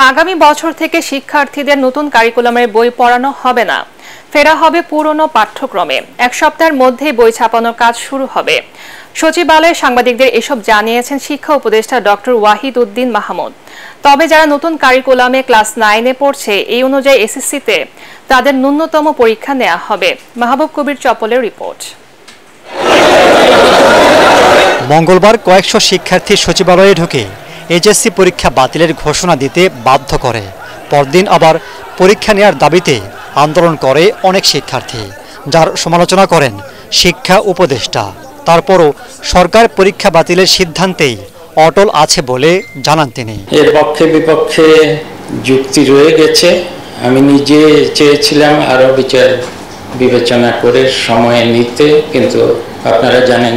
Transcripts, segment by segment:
আগামী বছর থেকে শিক্ষার্থীদের নতুন কারিকুলামের বই পড়ানো হবে না, ফেরা হবে পুরনো পাঠ্যক্রমে। এক সপ্তাহের মধ্যেই বই ছাপানোর কাজ শুরু হবে। সচিবালয়ে সাংবাদিকদের এসব জানিয়েছেন শিক্ষা উপদেষ্টা ডক্টর ওয়াহিদ উদ্দিন মাহমুদ। তবে যারা নতুন কারিকুলামে ক্লাস 9-এ পড়ছে, এই অনুযায়ী এসএসসিতে তাদের ন্যূনতম পরীক্ষা নেওয়া হবে। মাহবুব কবির চপলের রিপোর্ট। মঙ্গলবার কয়েকশো শিক্ষার্থী সচিবালয়ে ঢুকে এইচএসসি পরীক্ষা বাতিলের ঘোষণা দিতে বাধ্য করে। পরদিন আবার পরীক্ষা নেওয়ার দাবিতে আন্দোলন করে অনেক শিক্ষার্থী, যার সমালোচনা করেন শিক্ষা উপদেষ্টা। তারপরও সরকার পরীক্ষা বাতিলের সিদ্ধান্তেই অটল আছে বলে জানান তিনি। এর পক্ষে বিপক্ষে যুক্তি রয়ে গেছে। আমি নিজে চেয়েছিলাম আরো বিচার বিবেচনা করে সময় নিতে, কিন্তু আপনারা জানেন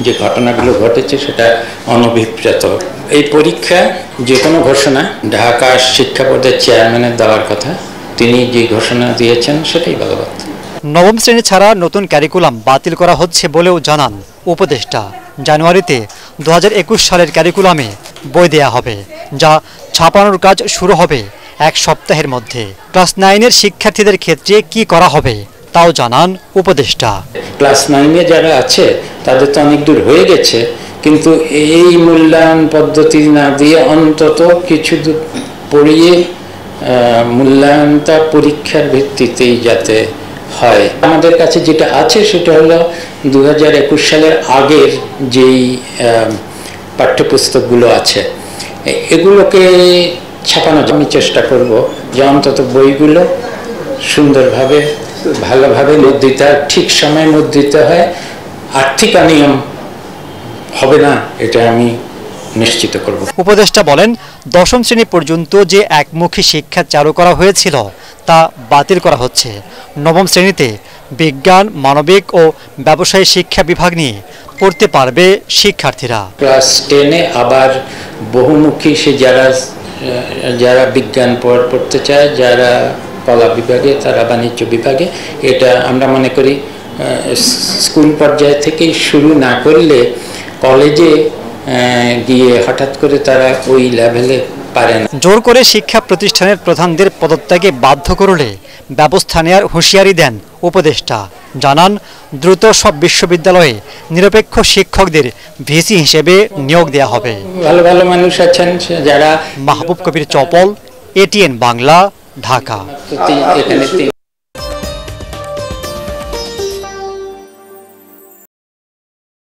যে ঘটনাগুলো ঘটেছে সেটা অনভিপ্রেত। এই পরীক্ষা যে কোনো ঘোষণা ঢাকা শিক্ষা বোর্ডের চেয়ারম্যানের দেওয়ার কথা, তিনি যে ঘোষণা দিয়েছেন সেটাই বলবৎ। নবম শ্রেণী ছাড়া নতুন ক্যারিকুলাম বাতিল করা হচ্ছে বলেও জানান উপদেষ্টা। জানুয়ারিতে 2021 সালের ক্যারিকুলামে বই দেয়া হবে, যা ছাপানোর কাজ শুরু হবে এক সপ্তাহের মধ্যে। ক্লাস 9-এর শিক্ষার্থীদের ক্ষেত্রে কি করা হবে তাও জানান উপদেষ্টা। ক্লাস 9-এ যারা আছে তাদের তো অনেক দূর হয়ে গেছে, কিন্তু এই মূল্যায়ন পদ্ধতি না দিয়ে অন্তত কিছু দূর পড়িয়ে মূল্যায়নটা পরীক্ষার ভিত্তিতেই যাতে হয়। আমাদের কাছে যেটা আছে সেটা হলো 2021 সালের আগের যেই পাঠ্যপুস্তকগুলো আছে এগুলোকে ছাপানোর আমি চেষ্টা করব, যে অন্তত বইগুলো সুন্দরভাবে ভালোভাবে মুদ্রিত, ঠিক সময়ে মুদ্রিত হয়, আর্থিক অনিয়ম হবে না, এটা আমি নিশ্চিত করব। উপদেষ্টা বলেন, দশম শ্রেণী পর্যন্ত যে একমুখী শিক্ষা চালু করা হয়েছিল তা বাতিল করা হচ্ছে। নবম শ্রেণীতে বিজ্ঞান, মানবিক ও ব্যবসায়ী শিক্ষা বিভাগ নিয়ে পড়তে পারবে শিক্ষার্থীরা। ক্লাস 10-এ আবার বহুমুখী, সে যারা বিজ্ঞান পড়তে চায়, যারা কলা বিভাগে, তারা বাণিজ্য বিভাগে, এটা আমরা মনে করি স্কুল পর্যায় থেকেই শুরু না করলে কলেজে গিয়ে হঠাৎ করে তারা ওই লেভেলে পারে না। জোর করে শিক্ষা প্রতিষ্ঠানের প্রধানদের পদত্যাগে বাধ্য করলে ব্যবস্থা নেওয়ার হুঁশিয়ারি দেন উপদেষ্টা। জানান, দ্রুত সব বিশ্ববিদ্যালয়ে নিরপেক্ষ শিক্ষকদের ভিসি হিসেবে নিয়োগ দেওয়া হবে। ভালো ভালো মানুষ আছেন যারা। মাহবুব কবির চপল, এটিএন বাংলা, ঢাকা।